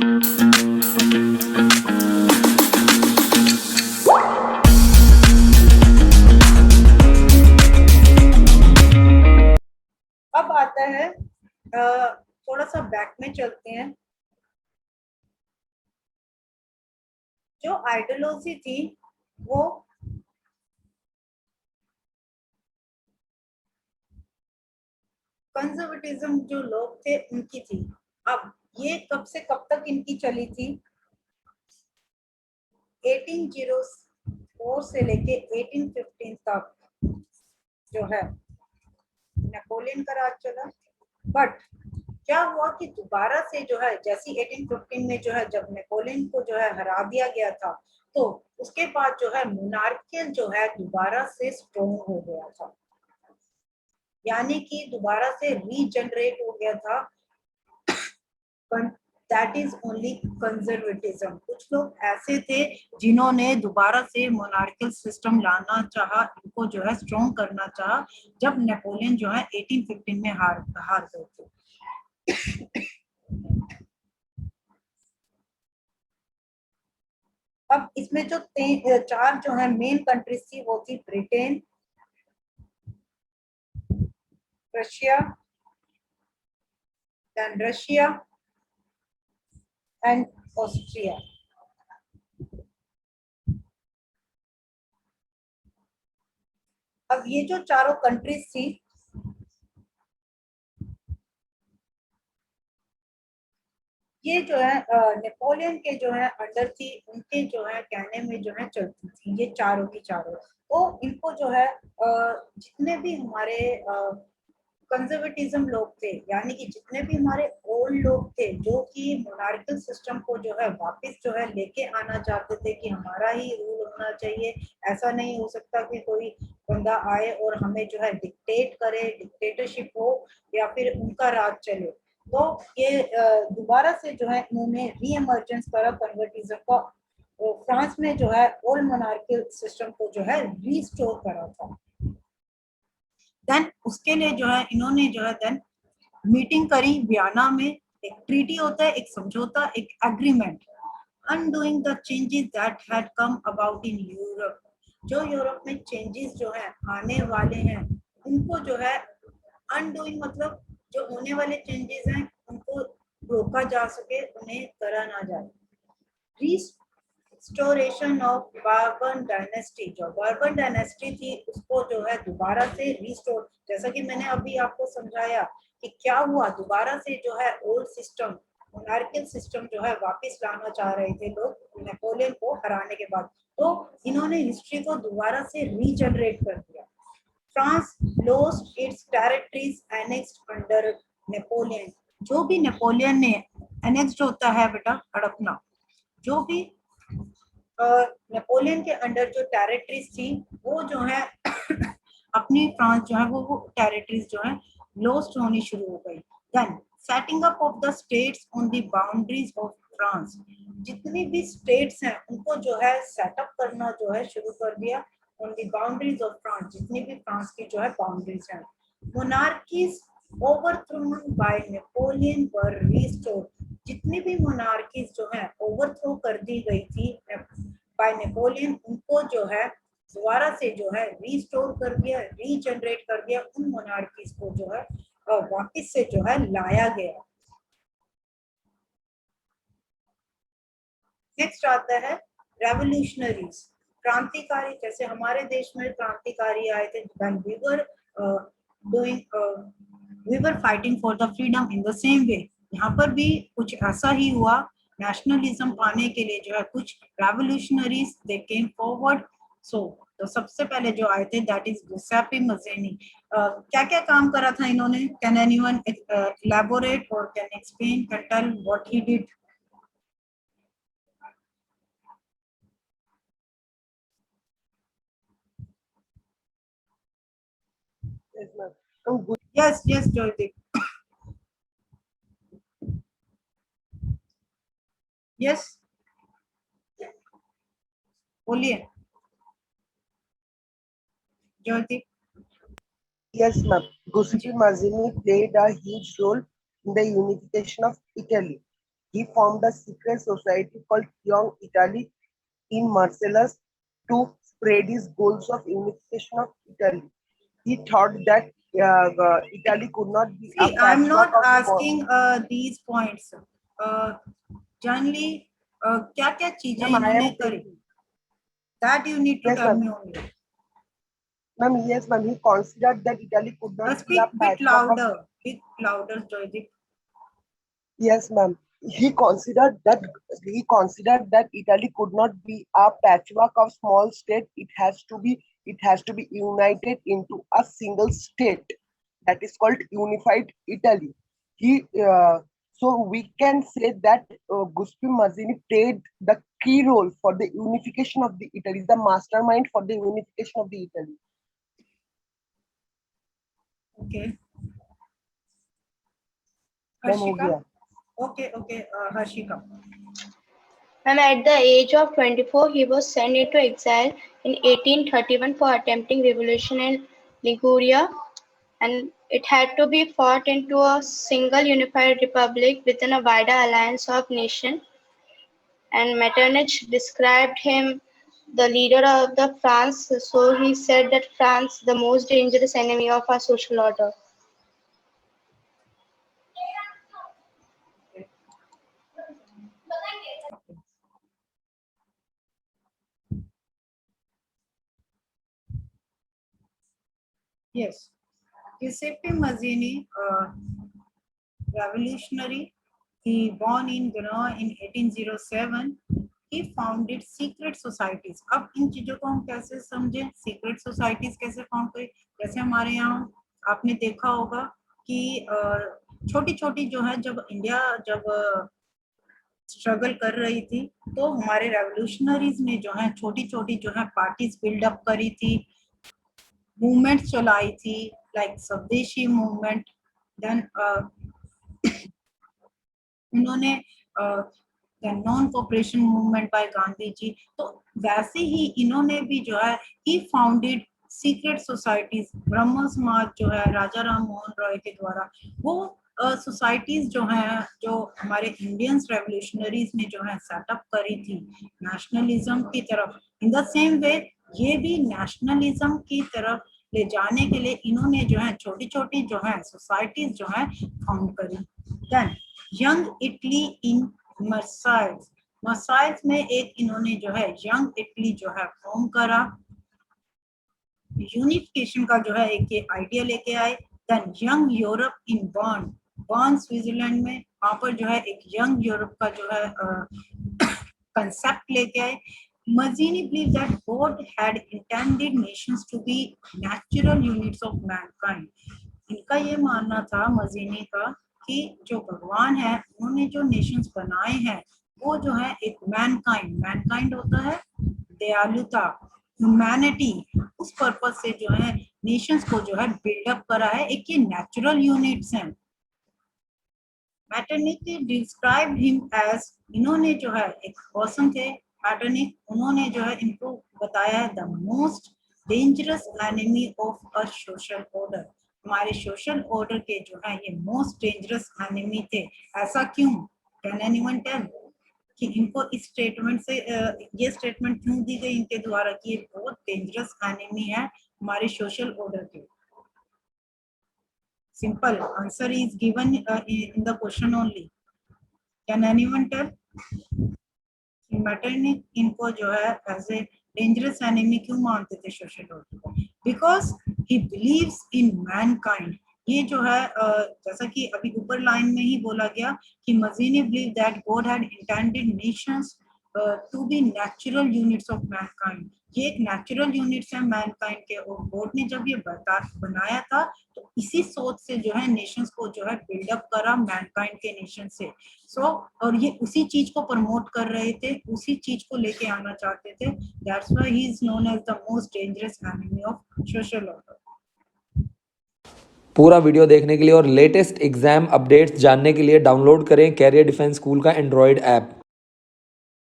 अब आता है थोड़ा सा बैक में चलते हैं। जो आइडियोलॉजी थी वो कंजर्वेटिज्म जो लोग थे उनकी थी। अब ये कब से कब तक इनकी चली थी? 1804 से लेके 1815 तक जो है नेपोलियन का राज चला। बट क्या हुआ कि दोबारा से जो है, जैसी 1815 में जो है जब नेपोलियन को जो है हरा दिया गया था, तो उसके बाद जो है मोनार्कियल जो है दोबारा से स्ट्रॉन्ग हो गया था, यानी कि दोबारा से रीजनरेट हो गया था। That is only conservatism. कुछ लोग ऐसे थे जिन्होंने दोबारा से मोनार्कियल सिस्टम लाना चाहा, इनको जो है स्ट्रॉन्ग करना चाहा, जब नेपोलियन जो है 1815 में हार गए थे। अब इसमें जो चार जो है मेन कंट्रीज थी वो थी Britain, Russia, then Russia and Austria. अब ये जो चारों कंट्रीज थी, ये जो है नेपोलियन के जो है अंडर थी, उनके जो है कहने में जो है चलती थी ये चारों की चारों। तो इनको जो है जितने भी हमारे कंजर्वेटिज्म लोग थे, यानी कि जितने भी हमारे ओल्ड लोग थे जो कि मोनार्कियल सिस्टम को जो है वापस जो है लेके आना चाहते थे कि हमारा ही रूल होना चाहिए, ऐसा नहीं हो सकता कि कोई बंदा आए और हमें जो है डिक्टेट करे, डिक्टेटरशिप हो या फिर उनका राज चले। तो ये दोबारा से जो है इन्होंने री इमर्जेंस करा कन्वर्टिज्म का, फ्रांस में जो है ओल्ड मोनार्कियल सिस्टम को जो है रीस्टोर करा था। देन उसके लिए जो है इन्होंने जो है देन मीटिंग करी वियना में। एक ट्रीटी होता है, एक समझौता, एक agreement, undoing the changes that had come about in Europe. जो यूरोप में चेंजेस जो है आने वाले हैं उनको जो है अनडूइंग, मतलब जो होने वाले चेंजेस हैं उनको रोका जा सके, उन्हें करा ना जाए। रिस्टोरेशन ऑफ बार्बन डायनेस्टी, जो बार्बन डायनेस्टी थी उसको जो है दोबारा से रिस्टोर, जैसा कि मैंने अभी आपको समझाया कि क्या हुआ, दोबारा से जो है ओल्ड सिस्टम मोनार्कियल सिस्टम जो है वापस लाना चाह रहे थे लोग नेपोलियन को हराने के बाद। तो इन्होंने हिस्ट्री को दोबारा से रीजनरेट कर दिया। France lost its territories annexed under Napoleon. जो भी नेपोलियन ने एनेक्स्ड होता है बेटा हड़पना, जो भी नेपोलियन के अंडर जो टेरिटरीज थी वो जो है अपनी फ्रांस जो है वो टेरिटरीज जो है लॉस्ट होनी शुरू हो गई। Then setting up of the states on the boundaries of France, जितनी भी स्टेट्स हैं उनको जो है सेटअप करना जो है शुरू कर दिया on the boundaries of France, जितनी भी फ्रांस की जो है बाउंड्रीज हैं। मोनार्कीज ओवरथ्रोन बाय नेपोलियन वर रिस्टोर्ड, जितनी भी मोनार्कीज जो है ओवरथ्रो कर दी गई थी बाय नेपोलियन, उनको जो है दोबारा से जो है रीस्टोर कर दिया, रीजनरेट कर दिया, उन मोनार्कीज को जो है वापस से जो है लाया गया। नेक्स्ट आता है रेवोल्यूशनरीज, क्रांतिकारी। जैसे हमारे देश में क्रांतिकारी आए थे, when we were doing we were fighting for the freedom in the same way, यहाँ पर भी कुछ ऐसा ही हुआ। नेशनलिज्म पाने के लिए जो है कुछ रेवोल्यूशनरीज दे केम फॉरवर्ड। सो तो सबसे पहले जो आए थे दैट इज गिउसेप्पे मज़ेनी। क्या क्या काम करा था इन्होंने? कैन एनीवन इलैबोरेट और can explain, can tell what he did? Yes, yes, Jyotik. Yes, बोलिए Jyotik. Yes, ma'am. Giuseppe Mazzini played a huge role in the unification of Italy. He formed a secret society called Young Italy in Marcellus to spread his goals of unification of Italy. He thought that Italy could not be a See, I'm patchwork not of small. asking these points. Generally, क्या क्या चीजें Ma'am, I इन्होंने am करी? telling. That you need to Yes, tell ma'am. me only. Ma'am, yes, ma'am. He considered that Italy could not be a Speak bit patchwork of. louder. Bit louder, Joydeep. Yes, ma'am. He considered that Italy could not be a patchwork of small states. It has to be united into a single state that is called unified Italy. He so we can say that Giuseppe Mazzini played the key role for the unification of the Italy, the mastermind for the unification of the Italy. Okay. Ma'am, हो Harshika? गया. Okay. Harshika. And at the age of 24, he was sent into exile in 1831 for attempting revolution in Liguria, and it had to be fought into a single unified republic within a wider alliance of nations. And Metternich described him the leader of the France, so he said that France, the most dangerous enemy of our social order. Yes. Giuseppe Mazzini, revolutionary. He born in Genoa in 1807. He founded secret societies. अब इन चीजों को हम कैसे समझें? Secret societies कैसे found करें? जैसे हमारे यहाँ आपने देखा होगा कि छोटी छोटी जो है, जब इंडिया स्ट्रगल कर रही थी, तो हमारे रेवोल्यूशनरीज ने जो है छोटी छोटी जो है पार्टीज बिल्डअप करी थी, मूवमेंट चलाई थी, लाइक स्वदेशी मूवमेंट. देन उन्होंने non cooperation movement by Gandhi ji. तो वैसे ही इन्होंने भी जो है ही फाउंडेड सीक्रेट सोसाइटीज. ब्रह्म समाज जो है राजा राम मोहन रॉय के द्वारा, वो सोसाइटीज जो हैं, जो हमारे इंडियंस रेवोल्यूशनरीज ने जो है सेटअप करी थी नेशनलिज्म की तरफ. इन द सेम वे ये भी नेशनलिज्म की तरफ ले जाने के लिए इन्होंने जो है छोटी छोटी जो है सोसाइटीज जो है फाउंड करी. Then Young Italy in Marseilles. Marseilles में एक इन्होंने जो है यंग इटली जो है फॉर्म करा. यूनिफिकेशन का जो है एक ये आइडिया लेके आए. Then Young Europe in Bern. Bern Switzerland में, वहां पर जो है एक यंग यूरोप का जो है कंसेप्ट लेके आए. Mazzini believed that God had intended nations to be natural units of mankind. इनका ये मानना था मजीनी का कि जो भगवान है उन्होंने जो नेशंस बनाए हैं वो जो है एक मैनकाइंड होता है दयालुता, ह्यूमैनिटी, उस पर्पस से जो है नेशंस को जो है बिल्डअप करा है. एक ये नेचुरल यूनिट्स हैं. मैटरनिटी डिस्क्राइब हिम एज, इन्होंने जो है एक पर्सन थे मैटरनिक, उन्होंने जो है इनको बताया है the most dangerous enemy of a social order. हमारे सोशल ऑर्डर के जो है ये मोस्ट डेंजरस एनिमी थे. ऐसा क्यों? कैन एनीवन टेल कि इनको इस स्टेटमेंट से ये स्टेटमेंट क्यों दी गई इनके द्वारा कि ये बहुत डेंजरस एनिमी है हमारे सोशल ऑर्डर के? Simple answer is given in the question only. Can anyone tell? Metternich इनको जो है एज ए डेंजरस एनिमी क्यों मानते थे सोशल ऑर्डर को? Because he believes in Mankind. ये जो है जैसा कि अभी ऊपर लाइन में ही बोला गया कि Mazzini believe that God had intended nations to be natural units of mankind. ये एक नेचुरल यूनिट्स है मैनकाइंड के, और गॉड ने जब ये बनाया था तो इसी सोच से जो है नेशंस को जो है बिल्डअप करा मैनकाइंड के नेशन से. और ये उसी चीज को प्रमोट कर रहे थे, उसी चीज को लेके आना चाहते थे. That's why he is known as the most dangerous enemy of social order. पूरा वीडियो देखने के लिए और लेटेस्ट एग्जाम अपडेट्स जानने के लिए डाउनलोड करें कैरियर डिफेंस स्कूल का एंड्रॉयड ऐप.